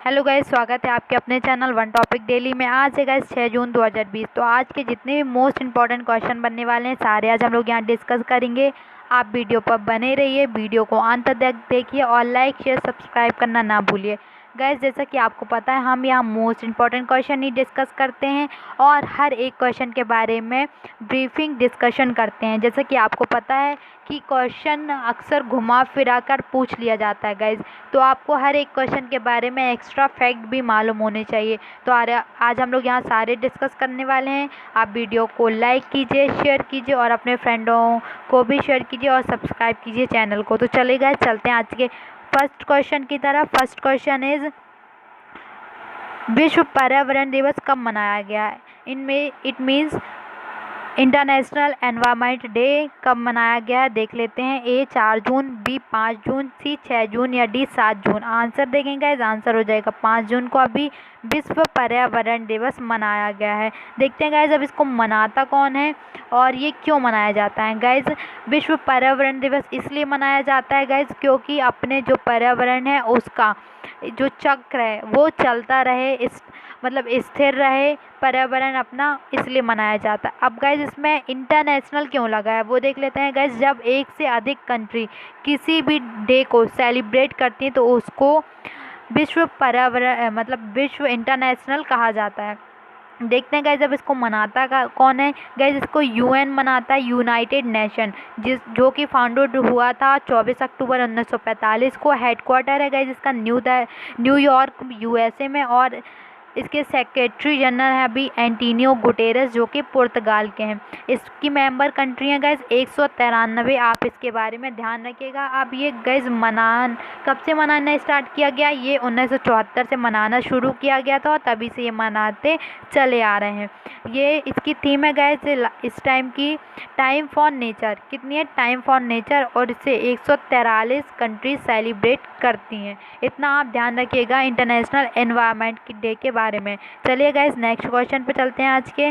Hello guys, स्वागत है आपके अपने चैनल वन टॉपिक डेली में। आज है गाइस 6 जून 2020। तो आज के जितने भी मोस्ट इंपॉर्टेंट क्वेश्चन बनने वाले हैं सारे आज हम लोग यहाँ डिस्कस करेंगे। आप वीडियो पर बने रहिए, वीडियो को अंत तक देखिए और लाइक शेयर सब्सक्राइब करना ना भूलिए। गाइस, जैसा कि आपको पता है हम यहाँ मोस्ट इंपॉर्टेंट क्वेश्चन ही डिस्कस करते हैं और हर एक क्वेश्चन के बारे में ब्रीफिंग डिस्कशन करते हैं। जैसा कि आपको पता है कि क्वेश्चन अक्सर घुमा फिरा कर पूछ लिया जाता है गाइस, तो आपको हर एक क्वेश्चन के बारे में एक्स्ट्रा फैक्ट भी मालूम होने चाहिए। तो आज हम लोग यहाँ सारे डिस्कस करने वाले हैं। आप वीडियो को लाइक कीजिए, शेयर कीजिए और अपने फ्रेंडों को भी शेयर कीजिए और सब्सक्राइब कीजिए चैनल को। तो चलिए गाइस, चलते हैं आज के फर्स्ट क्वेश्चन की तरफ। फर्स्ट क्वेश्चन इज विश्व पर्यावरण दिवस कब मनाया गया है? इनमें it means international environment day कब मनाया गया है? देख लेते हैं। ए 4 जून, बी 5 जून, सी 6 जून या डी 7 जून। आंसर देखेंगे गाइस, आंसर हो जाएगा 5 जून को अभी विश्व पर्यावरण दिवस मनाया गया है। देखते हैं गाइस अब इसको मनाता कौन है और ये क्यों मनाया जाता है। गाइस, विश्व पर्यावरण दिवस इसलिए मनाया जाता है गाइस क्योंकि अपने जो पर्यावरण है उसका जो चक्र है वो चलता रहे, इस मतलब स्थिर रहे पर्यावरण अपना, इसलिए मनाया जाता है। अब गाइज इसमें इंटरनेशनल क्यों लगा है वो देख लेते हैं गाइज। जब एक से अधिक कंट्री किसी भी डे को सेलिब्रेट करती हैं तो उसको विश्व पर्यावरण विश्व इंटरनेशनल कहा जाता है। देखते हैं गाइज अब इसको मनाता का कौन है। गाइज इसको यूएन मनाता है, यूनाइटेड नेशन, जो कि फाउंडेड हुआ था 24 अक्टूबर 1945 को। हेडक्वार्टर है गाइज इसका न्यूयॉर्क यूएसए में और इसके सेक्रेटरी जनरल है अभी एंटोनियो गुटेरेस जो कि पुर्तगाल के हैं। इसकी मेंबर कंट्री हैं गाइज 193। आप इसके बारे में ध्यान रखिएगा। अब ये गाइज कब से मनाना स्टार्ट किया गया? ये 1974 से मनाना शुरू किया गया था और तभी से ये मनाते चले आ रहे हैं। ये इसकी थीम है गाइज इस टाइम की टाइम फॉर नेचर। कितनी है? टाइम फॉर नेचर, और इसे 143 कंट्रीज सेलिब्रेट करती हैं। इतना आप ध्यान रखिएगा इंटरनेशनल एनवायरनमेंट डे के बारे में। चलिए गाइज नेक्स्ट क्वेश्चन पे चलते हैं आज के।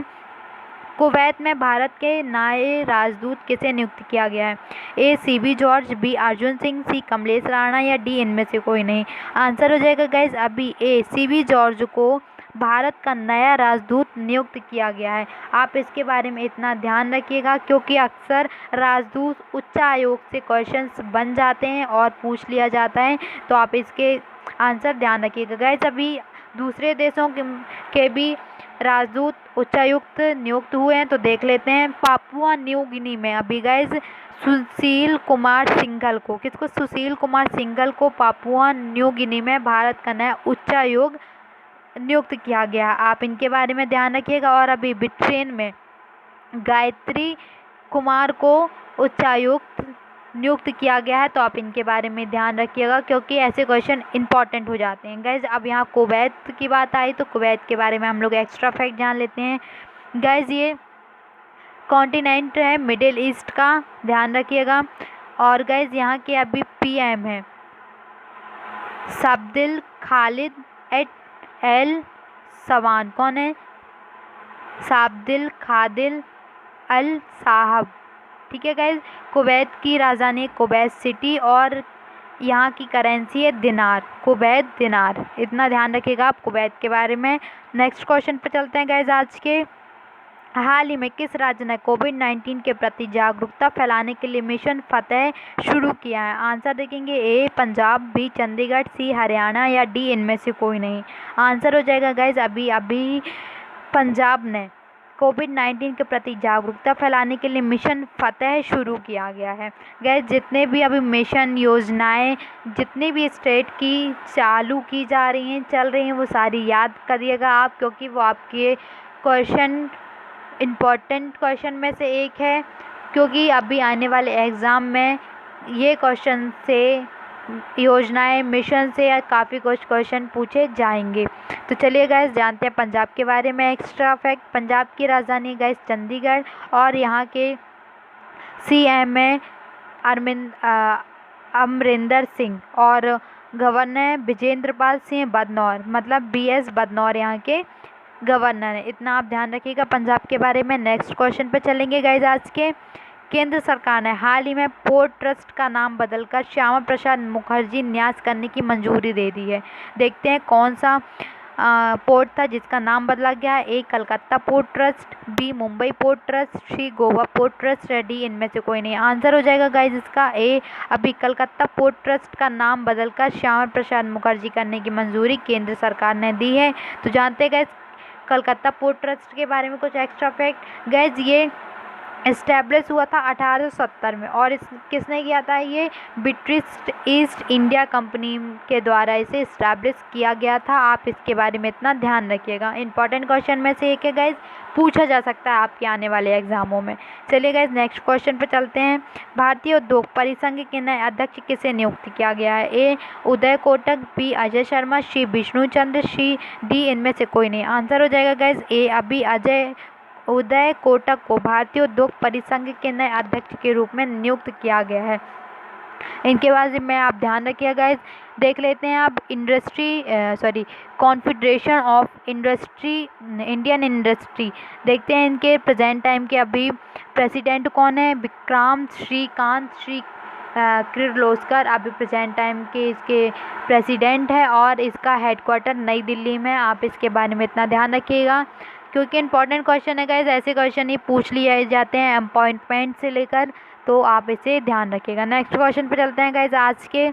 कुवैत में भारत के नए राजदूत किसे नियुक्त किया गया है? A C B George, B Arjun Singh, C Kamlesh Rana या डी इनमें से कोई नहीं। आंसर हो जाएगा गाइज अभी ए सीबी जॉर्ज को भारत का नया राजदूत नियुक्त किया गया है। आप इसके बारे में इतना ध्यान रखिएगा क्योंकि अक्सर राजदूत उच्चायोग से क्वेश्चंस बन जाते हैं और पूछ लिया जाता है, तो आप इसके आंसर ध्यान रखिएगा। गाइज अभी दूसरे देशों के भी राजदूत उच्चायुक्त नियुक्त हुए हैं, तो देख लेते हैं। पापुआ न्यू गिनी में अभी गाइज सुशील कुमार सिंघल को, किसको? सुशील कुमार सिंघल को पापुआ न्यू गिनी में भारत का नया उच्चायोग नियुक्त किया गया। आप इनके बारे में ध्यान रखिएगा। और अभी ब्रिटेन में गायत्री कुमार को उच्चायुक्त नियुक्त किया गया है, तो आप इनके बारे में ध्यान रखिएगा क्योंकि ऐसे क्वेश्चन इंपॉर्टेंट हो जाते हैं। गाइज अब यहाँ कुवैत की बात आई तो कुवैत के बारे में हम लोग एक्स्ट्रा फैक्ट जान लेते हैं। गाइज ये कॉन्टिनेंट है मिडिल ईस्ट का, ध्यान रखिएगा। और गाइज यहाँ के अभी पीएम है सब्दिल खालिद एल सवान। कौन है? साब्दिल खादिल अल साहब। ठीक है गाइज। कुवैत की राजधानी कुवैत सिटी और यहाँ की करेंसी है दिनार, कुवैत दिनार। इतना ध्यान रखिएगा आप कुवैत के बारे में। नेक्स्ट क्वेश्चन पे चलते हैं गाइज आज के। हाल ही में किस राज्य ने कोविड-19 के प्रति जागरूकता फैलाने के लिए मिशन फतेह शुरू किया है? आंसर देखेंगे ए पंजाब, बी चंडीगढ़, सी हरियाणा या डी इनमें से कोई नहीं। आंसर हो जाएगा गाइज अभी पंजाब ने कोविड-19 के प्रति जागरूकता फैलाने के लिए मिशन फतेह शुरू किया गया है। गैस जितने भी अभी मिशन योजनाएं जितनी भी स्टेट की चालू की जा रही हैं, चल रही हैं, वो सारी याद करिएगा आप क्योंकि वो आपके क्वेश्चन इम्पॉर्टेंट क्वेश्चन में से एक है, क्योंकि अभी आने वाले एग्ज़ाम में ये क्वेश्चन से योजनाएं मिशन से काफ़ी कुछ क्वेश्चन पूछे जाएंगे। तो चलिए गाइस जानते हैं पंजाब के बारे में एक्स्ट्रा फैक्ट। पंजाब की राजधानी गाइस चंडीगढ़ और यहाँ के सीएम है अमरिंदर सिंह और गवर्नर विजेंद्र पाल सिंह बदनौर, मतलब बीएस बदनौर यहाँ के गवर्नर है। इतना आप ध्यान रखिएगा पंजाब के बारे में। नेक्स्ट क्वेश्चन पे चलेंगे गाइस आज के। केंद्र सरकार ने हाल ही में पोर्ट ट्रस्ट का नाम बदलकर श्यामा प्रसाद मुखर्जी न्यास करने की मंजूरी दे दी है। देखते हैं कौन सा पोर्ट था जिसका नाम बदला गया है। A Calcutta port trust, B Mumbai port trust, C Goa port trust, या डी इनमें से कोई नहीं। आंसर हो जाएगा गाइज इसका ए। अभी कलकत्ता पोर्ट ट्रस्ट का नाम बदलकर श्यामा प्रसाद मुखर्जी करने की मंजूरी केंद्र सरकार ने दी है। तो जानते हैं गाइज कलकत्ता पोर्ट ट्रस्ट के बारे में कुछ एक्स्ट्रा फैक्ट। गाइज ये इस्टेब्लिश हुआ था 1870 में, और किसने किया था? ये ब्रिटिश ईस्ट इंडिया कंपनी के द्वारा इसे इस्टेब्लिश किया गया था। आप इसके बारे में इतना ध्यान रखिएगा। इंपॉर्टेंट क्वेश्चन में से एक है गाइज, पूछा जा सकता है आपके आने वाले एग्जामों में। चलिए गाइज नेक्स्ट क्वेश्चन पे चलते हैं। भारतीय उद्योग परिसंघ के नए अध्यक्ष किसे नियुक्त किया गया है? ए उदय कोटक, बी अजय शर्मा, सी विष्णु चंद्र, सी डी इनमें से कोई नहीं। आंसर हो जाएगा गाइज ए। अभी उदय कोटक को भारतीय उद्योग परिसंघ के नए अध्यक्ष के रूप में नियुक्त किया गया है। इनके बारे में आप ध्यान रखिएगा गाइज। देख लेते हैं आप कॉन्फेडरेशन ऑफ इंडियन इंडस्ट्री। देखते हैं इनके प्रेजेंट टाइम के अभी प्रेसिडेंट कौन है? विक्रांत श्रीकांत किर्लोस्कर अभी प्रेजेंट टाइम के इसके प्रेसिडेंट है, और इसका हेडक्वार्टर नई दिल्ली में। आप इसके बारे में इतना ध्यान रखिएगा क्योंकि इंपॉर्टेंट क्वेश्चन है गाइज। ऐसे क्वेश्चन ही पूछ लिए जाते हैं अपॉइंटमेंट से लेकर, तो आप इसे ध्यान रखिएगा। नेक्स्ट क्वेश्चन पे चलते हैं गाइज। आज के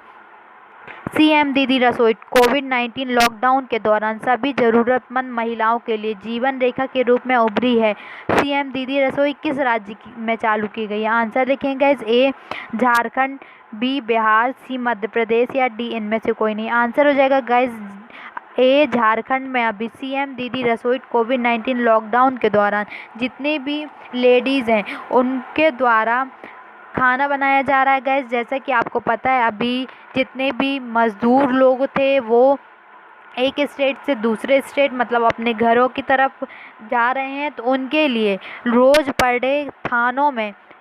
सीएम दीदी रसोई कोविड-19 लॉकडाउन के दौरान सभी ज़रूरतमंद महिलाओं के लिए जीवन रेखा के रूप में उभरी है। सीएम दीदी रसोई किस राज्य में चालू की गई है? आंसर देखेंगे गाइज। ए झारखंड, बी बिहार, सी मध्य प्रदेश, या डी इनमें से कोई नहीं। आंसर हो जाएगा गाइज ए झारखंड में अभी सीएम दीदी रसोई कोविड-19 लॉकडाउन के दौरान जितनी भी लेडीज़ हैं उनके द्वारा खाना बनाया जा रहा है गाइज। जैसा कि आपको पता है अभी जितने भी मज़दूर लोग थे वो एक स्टेट से दूसरे स्टेट मतलब अपने घरों की तरफ जा रहे हैं, तो उनके लिए रोज़ पर डे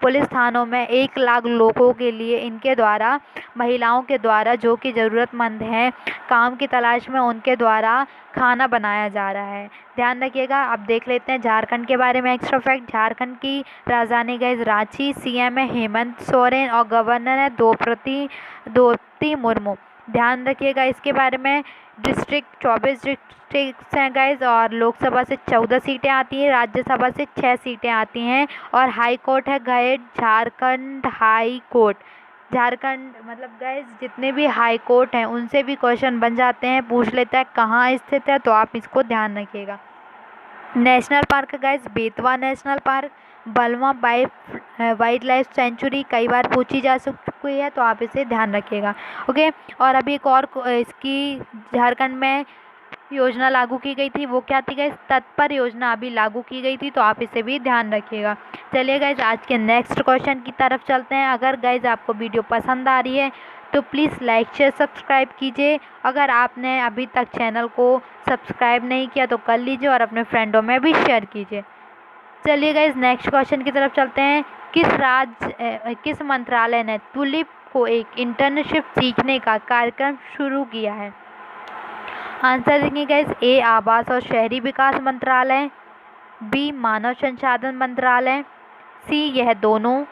पुलिस थानों में 1 लाख लोगों के लिए इनके द्वारा महिलाओं के द्वारा जो कि ज़रूरतमंद हैं काम की तलाश में, उनके द्वारा खाना बनाया जा रहा है। ध्यान रखिएगा। अब देख लेते हैं झारखंड के बारे में एक्स्ट्रा फैक्ट। झारखंड की राजधानी गाइज रांची, सीएम है हेमंत सोरेन और गवर्नर है द्रौपदी मुर्मू। ध्यान रखिएगा इसके बारे में। डिस्ट्रिक्ट 24 डिस्ट्रिक्ट हैं गाइज, और लोकसभा से 14 सीटें आती हैं, राज्यसभा से 6 सीटें आती हैं, और हाई कोर्ट है guys Jharkhand high court. Jharkhand मतलब गाइज जितने भी हाई कोर्ट हैं उनसे भी क्वेश्चन बन जाते हैं, पूछ लेता है कहाँ स्थित है, तो आप इसको ध्यान रखिएगा। नेशनल पार्क है गाइज बेतवा नेशनल पार्क, बलवा वाइल्ड लाइफ सेंचुरी कई बार पूछी जा चुकी है, तो आप इसे ध्यान रखिएगा। ओके, और अभी एक और इसकी झारखंड में योजना लागू की गई थी, वो क्या थी गाइज? तत्पर योजना अभी लागू की गई थी, तो आप इसे भी ध्यान रखिएगा। चलिए गाइज आज के नेक्स्ट क्वेश्चन की तरफ चलते हैं। अगर गाइज आपको वीडियो पसंद आ रही है तो प्लीज़ लाइक शेयर सब्सक्राइब कीजिए। अगर आपने अभी तक चैनल को सब्सक्राइब नहीं किया तो कर लीजिए, और अपने फ्रेंडों में भी शेयर कीजिए। चलिए गाइज नेक्स्ट क्वेश्चन की तरफ चलते हैं। किस मंत्रालय ने तुलिप को एक इंटर्नशिप सीखने का कार्यक्रम शुरू किया है? आंसर देंगे गाइज। ए आवास और शहरी विकास मंत्रालय, बी मानव संसाधन मंत्रालय, सी यह दोनों,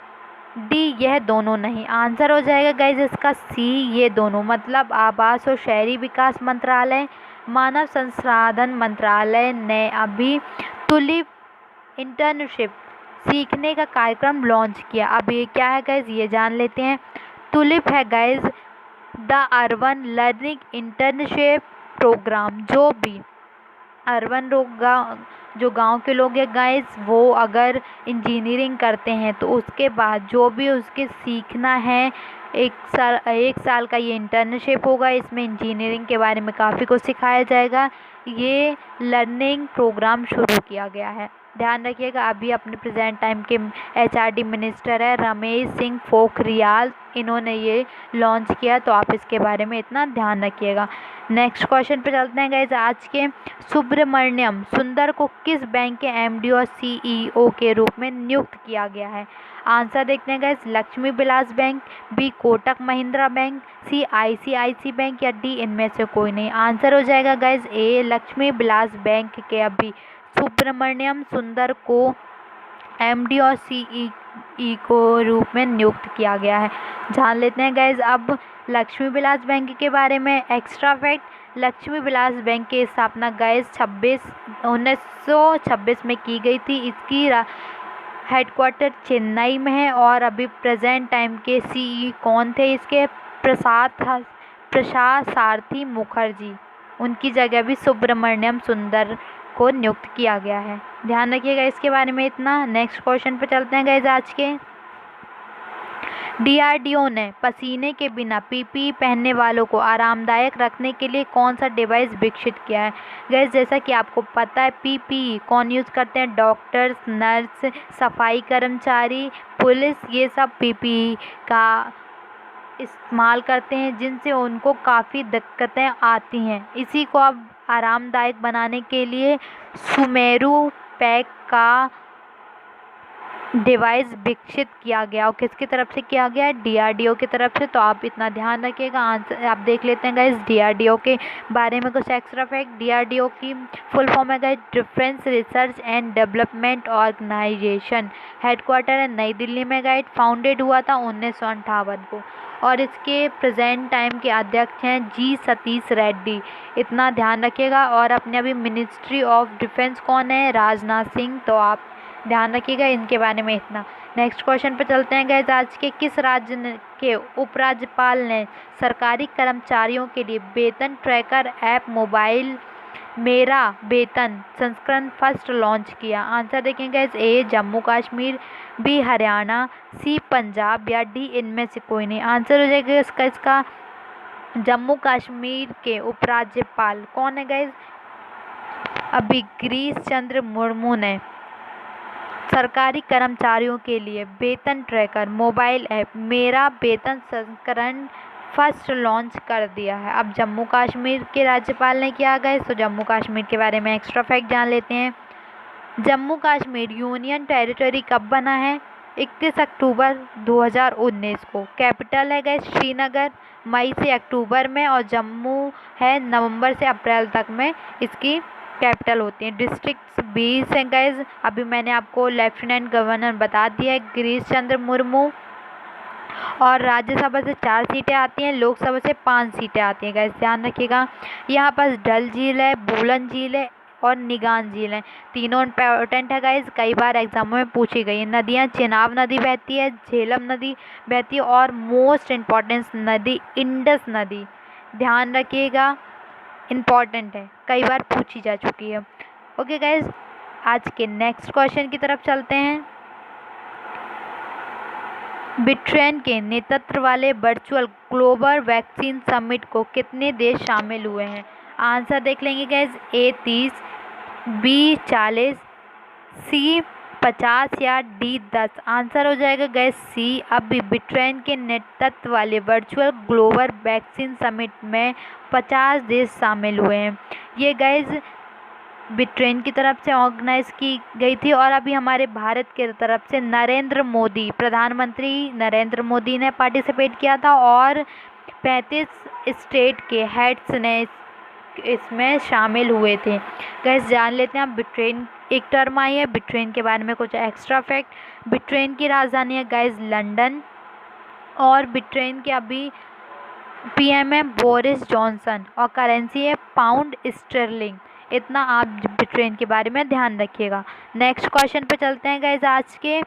डी यह दोनों नहीं। आंसर हो जाएगा गाइज इसका सी ये दोनों। मतलब आवास और शहरी विकास मंत्रालय, मानव संसाधन मंत्रालय ने अभी तुलिप इंटर्नशिप सीखने का कार्यक्रम लॉन्च किया। अब ये क्या है गाइज ये जान लेते हैं। तुलिप है guys the urban learning internship program. जो भी अर्बन लोग जो गांव के लोग हैं गाइज वो अगर इंजीनियरिंग करते हैं तो उसके बाद जो भी उसके सीखना है 1 साल का ये इंटर्नशिप होगा। इसमें इंजीनियरिंग के बारे में काफ़ी कुछ सिखाया जाएगा। ये लर्निंग प्रोग्राम शुरू किया गया है, ध्यान रखिएगा। अभी अपने प्रेजेंट टाइम के HRD मिनिस्टर है रमेश सिंह पोखरियाल, इन्होंने ये लॉन्च किया, तो आप इसके बारे में इतना ध्यान रखिएगा। नेक्स्ट क्वेश्चन पे चलते हैं गाइज। आज के सुब्रमण्यम सुंदर को किस बैंक के MD और CEO के रूप में नियुक्त किया गया है? आंसर देखते हैं guys. Lakshmi Vilas bank, B Kotak Mahindra bank, C ICICI bank, या डी इनमें से कोई नहीं। आंसर हो जाएगा guys A Lakshmi Vilas bank के अभी सुब्रमण्यम सुंदर को MD और ई को रूप में नियुक्त किया गया है। जान लेते हैं गाइज अब लक्ष्मी विलास बैंक के बारे में extra fact. Lakshmi Vilas bank की स्थापना गाइज 1926 में की गई थी। इसकी हेडक्वार्टर चेन्नई में है। और अभी प्रेजेंट टाइम के सीई कौन थे इसके? प्रसाद सारथी मुखर्जी। उनकी जगह भी सुब्रमण्यम सुंदर को नियुक्त किया गया है। ध्यान रखिएगा इसके बारे में इतना। नेक्स्ट क्वेश्चन पे चलते हैं गाइज आज के। डीआरडीओ ने पसीने के बिना पीपीई पहनने वालों को आरामदायक रखने के लिए कौन सा डिवाइस विकसित किया है? गाइस जैसा कि आपको पता है पीपीई कौन यूज़ करते हैं? डॉक्टर्स, नर्स, सफाई कर्मचारी, पुलिस, ये सब पीपीई का इस्तेमाल करते हैं जिनसे उनको काफ़ी दिक्कतें आती हैं। इसी को अब आरामदायक बनाने के लिए सुमेरु पैक का डिवाइस विकसित किया गया। और किसकी तरफ से किया गया है? डीआरडीओ की तरफ से। तो आप इतना ध्यान रखिएगा। आंसर आप देख लेते हैं गाइस डीआरडीओ के बारे में कुछ एक्स्ट्रा फैक्ट। डीआरडीओ की फुल फॉर्म है guys Defence Research and Development Organisation. Headquarter है नई दिल्ली में गाइस। फाउंडेड हुआ था 1958 को। और इसके प्रेजेंट टाइम के अध्यक्ष हैं जी सतीश रेड्डी। इतना ध्यान रखिएगा। और अपने अभी मिनिस्ट्री ऑफ डिफेंस कौन है? राजनाथ सिंह। तो आप ध्यान रखिएगा इनके बारे में इतना। नेक्स्ट क्वेश्चन पे चलते हैं गाइस आज के। किस राज्य के उपराज्यपाल ने सरकारी कर्मचारियों के लिए वेतन ट्रैकर ऐप मोबाइल मेरा वेतन संस्करण फर्स्ट लॉन्च किया? आंसर देखें गाइस। ए जम्मू कश्मीर, बी हरियाणा, सी पंजाब या डी इनमें से कोई नहीं। आंसर हो जाएगा इसका जम्मू कश्मीर के उपराज्यपाल कौन है गाइस? अभी गिरीश चंद्र मुर्मू ने सरकारी कर्मचारियों के लिए वेतन ट्रैकर मोबाइल ऐप मेरा वेतन संस्करण फर्स्ट लॉन्च कर दिया है। अब जम्मू कश्मीर के राज्यपाल ने किया गया। तो जम्मू कश्मीर के बारे में एक्स्ट्रा फैक्ट जान लेते हैं। जम्मू कश्मीर यूनियन टेरिटरी कब बना है? 31 अक्टूबर 2019 को। कैपिटल है गाइस श्रीनगर, मई से अक्टूबर में। और जम्मू है नवंबर से अप्रैल तक में इसकी कैपिटल होती है। डिस्ट्रिक्ट्स 20 हैं गाइज। अभी मैंने आपको लेफ्टिनेंट गवर्नर बता दिया है गिरीश चंद्र मुर्मू। और राज्यसभा से 4 सीटें आती हैं, लोकसभा से 5 सीटें आती हैं गाइज। ध्यान रखिएगा। यहाँ पर डल झील है, बोलन झील है और निगान झील है। तीनों इम्पोर्टेंट है गाइज, कई बार एग्जामों में पूछी गई है। नदियाँ चेनाब नदी बहती है, झेलम नदी बहती है और मोस्ट इम्पॉर्टेंट नदी इंडस नदी। ध्यान रखिएगा इम्पॉर्टेंट है, कई बार पूछी जा चुकी है। ओके गाइज आज के नेक्स्ट क्वेश्चन की तरफ चलते हैं। ब्रिटेन के नेतृत्व वाले वर्चुअल ग्लोबल वैक्सीन समिट को कितने देश शामिल हुए हैं? आंसर देख लेंगे गाइज। ए 30, बी 40, सी 50 या डी 10। आंसर हो जाएगा गाइज सी। अब भी ब्रिटेन के नेतृत्व वाले वर्चुअल ग्लोबल वैक्सीन समिट में 50 देश शामिल हुए हैं। ये गाइज ब्रिटेन की तरफ से ऑर्गेनाइज की गई थी। और अभी हमारे भारत की तरफ से नरेंद्र मोदी, प्रधानमंत्री नरेंद्र मोदी ने पार्टिसिपेट किया था। और 35 स्टेट के हेड्स ने इसमें शामिल हुए थे। गाइस जान लेते हैं। ब्रिटेन एक टर्म आई है, ब्रिटेन के बारे में कुछ एक्स्ट्रा फैक्ट। ब्रिटेन की राजधानी है गाइस लंदन। और ब्रिटेन के अभी पीएम है बोरिस जॉनसन। और करेंसी है पाउंड स्टर्लिंग। इतना आप ब्रिटेन के बारे में ध्यान रखिएगा। नेक्स्ट क्वेश्चन पे चलते हैं गाइस आज के,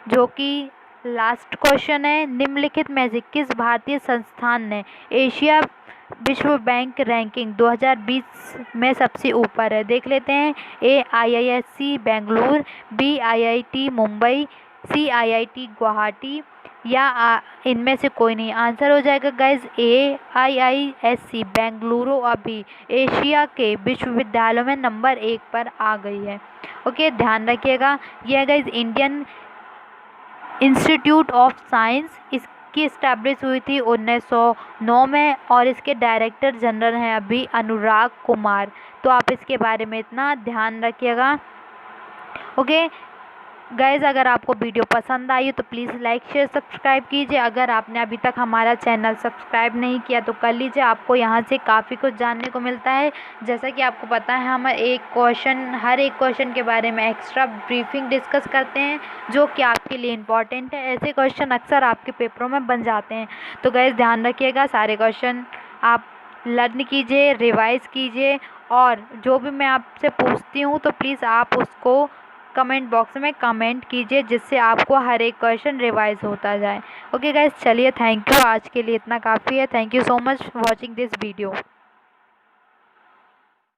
जो कि लास्ट क्वेश्चन है। निम्नलिखित में से किस भारतीय संस्थान ने एशिया विश्व बैंक रैंकिंग 2020 में सबसे ऊपर है? देख लेते हैं। A IISc Bengaluru, B IIT Mumbai, C IIT Guwahati या इनमें से कोई नहीं। आंसर हो जाएगा गाइज ए IISc बेंगलुरु अभी एशिया के विश्वविद्यालयों में नंबर 1 पर आ गई है। ओके ध्यान रखिएगा। यह guys Indian institute of science इसकी इस्टेब्लिश हुई थी 1909 में। और इसके डायरेक्टर जनरल हैं अभी अनुराग कुमार। तो आप इसके बारे में इतना ध्यान रखिएगा। ओके गाइज़ अगर आपको वीडियो पसंद आई हो तो प्लीज़ लाइक शेयर सब्सक्राइब कीजिए। अगर आपने अभी तक हमारा चैनल सब्सक्राइब नहीं किया तो कर लीजिए, आपको यहाँ से काफ़ी कुछ जानने को मिलता है। जैसा कि आपको पता है हम हर एक क्वेश्चन के बारे में एक्स्ट्रा ब्रीफिंग डिस्कस करते हैं जो कि आपके लिए इम्पॉर्टेंट है। ऐसे क्वेश्चन अक्सर आपके पेपरों में बन जाते हैं। तो गाइज़ ध्यान रखिएगा, सारे क्वेश्चन आप लर्न कीजिए, रिवाइज़ कीजिए और जो भी मैं आपसे पूछती हूँ तो प्लीज़ आप उसको कमेंट बॉक्स में कमेंट कीजिए, जिससे आपको हर एक क्वेश्चन रिवाइज होता जाए। ओके गाइस, चलिए थैंक यू, आज के लिए इतना काफ़ी है। Thank you so much watching this video.